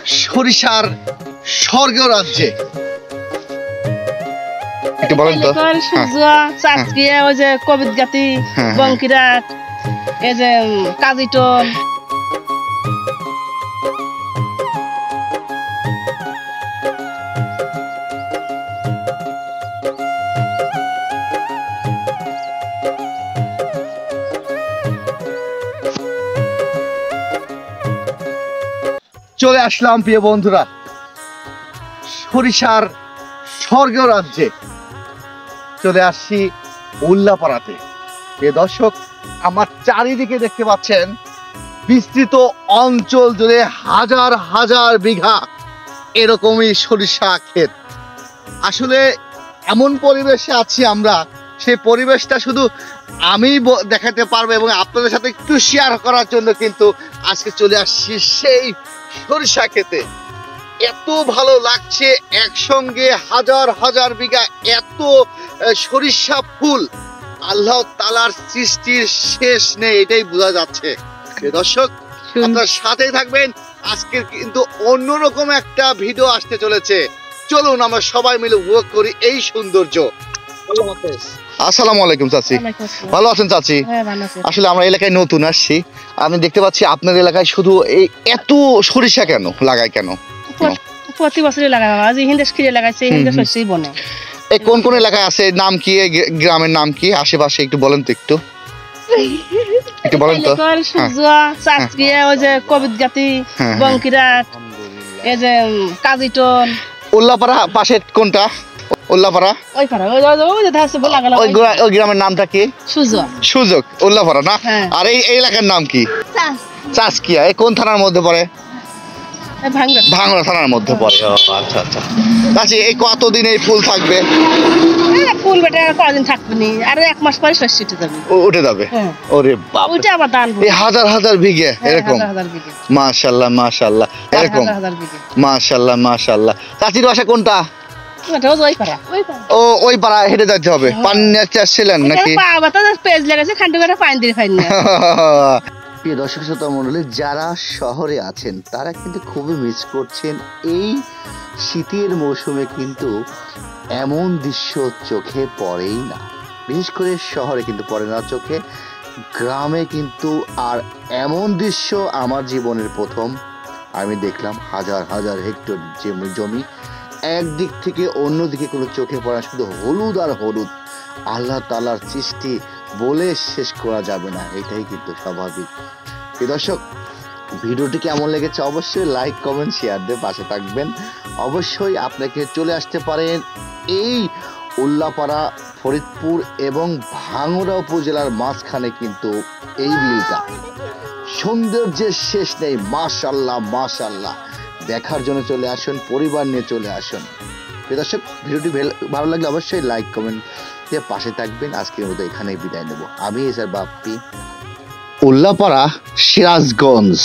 সরিষার স্বর্গ রাজ্যে। একটু বলেন তো। চাচকিয়া, ওই যে কবির জাতি, বঙ্কিরাট, এই যে কাজিটন। চলে আসলাম প্রিয় বন্ধুরা সরিষার স্বর্গ রাজ্যে। চলে আসছি উল্লাপাড়াতে। প্রিয় দর্শক, আমার চারিদিকে দেখতে পাচ্ছেন বিস্তৃত অঞ্চল জুড়ে হাজার হাজার বিঘা এরকমই সরিষা ক্ষেত। আসলে এমন পরিবেশে আছি আমরা, সেই পরিবেশটা শুধু আমি দেখাতে পারবো এবং আপনাদের সাথে একটু শেয়ার করার জন্য কিন্তু আজকে চলে আসছি সেই সরিষা ক্ষেতে। এত ভালো লাগছে, একসঙ্গে হাজার হাজার বিঘা এত সরিষা ফুল। আল্লাহ তাআলার সৃষ্টির শেষ নেই, এটাই বোঝা যাচ্ছে। দর্শক, আপনার সাথে থাকবেন। আজকে কিন্তু অন্যরকম একটা ভিডিও আসতে চলেছে। চলুন আমরা সবাই মিলে উপভোগ করি এই সৌন্দর্য। আসসালামু আলাইকুম চাচি, ভালো আছেন চাচি? আসলে আমরা এলাকায় নতুন আসছি, আমি দেখতে পাচ্ছি আপনার এলাকায় শুধু এই এত সরিষা কেন লাগায় কেন? প্রতি বছরই লাগায় বাবা, যে হিন্দেশ খিরে লাগাইছে হিন্দেশ শস্যই বনে। এই কোন কোন এলাকায় আছে, নাম কি, গ্রামের নাম কি আশেপাশে একটু বলেন তো। একটু বলেন তো। চাচকিয়া, ওই যে কবির জাতি, বঙ্কিরাট, এই যে কাজিটন। উল্লাপাড়া পাশে কোনটা? উল্লাপাড়া ওই পাড়া, ওই যে ধাসে বলা গেল। ওই গ্রামের নামটা কি? সুযোগ। সুযোগ, উল্লাপাড়া না? আর এই এলাকার নাম কি? চাচকিয়া। এই কোন থানার মধ্যে পড়ে? ভাঙড়া থানার মধ্যে পড়ে। আচ্ছা আচ্ছা। চাচি, এই কতদিন এই ফুল থাকবে? ফুল বেটা কদিন থাকবে নি, আর এক মাস পরে শস্য উঠে যাবে। উঠে যাবে? ওরে বাপ, ওইটা আবার দান। এই হাজার হাজার বিঘে এরকম? মাশাআল্লাহ মাশাআল্লাহ, এরকম মাশাআল্লাহ মাশাআল্লাহ। চাচির বাসা কোনটা? ও ওই পাড়া হেঁটে যেতে হবে। পানি নিয়ে আসছিলেন নাকি? পেজ লাগাইছে, খান্ডু করে পানি দিয়ে খাই না। প্রিয় দর্শক শ্রোতা মণ্ডলী, যারা শহরে আছেন তারা কিন্তু খুবই মিস করছেন এই শীতের মৌসুমে। কিন্তু এমন দৃশ্য চোখে পড়েই না, বিশেষ করে শহরে কিন্তু পড়ে না চোখে। গ্রামে কিন্তু আর এমন দৃশ্য আমার জীবনের প্রথম আমি দেখলাম। হাজার হাজার হেক্টর জমি, একদিক থেকে অন্যদিকে কোনো চোখে পড়া, শুধু হলুদ আর হলুদ। আল্লাহ তাআলার সৃষ্টি বলে শেষ করা যাবে না, এটাই কিন্তু স্বাভাবিক। দর্শক, ভিডিওটি কেমন লেগেছে অবশ্যই লাইক কমেন্ট শেয়ার দিয়ে পাশে থাকবেন। অবশ্যই আপনাকে চলে আসতে পারেন এই উল্লাপাড়া, ফরিদপুর এবং ভাঙড়া উপজেলার মাঝখানে কিন্তু এই বিলটা। সৌন্দর্যের শেষ নেই, মাশাআল্লাহ মাশাআল্লাহ। দেখার জন্য চলে আসুন, পরিবার নিয়ে চলে আসুন। দর্শক, ভিডিওটি ভালো লাগলে অবশ্যই লাইক কমেন্ট দিয়ে পাশে থাকবেন। আজকের মতো এখানেই বিদায় নেব। আমি এসআর বাপ্পি, উল্লাপাড়া, সিরাজগঞ্জ।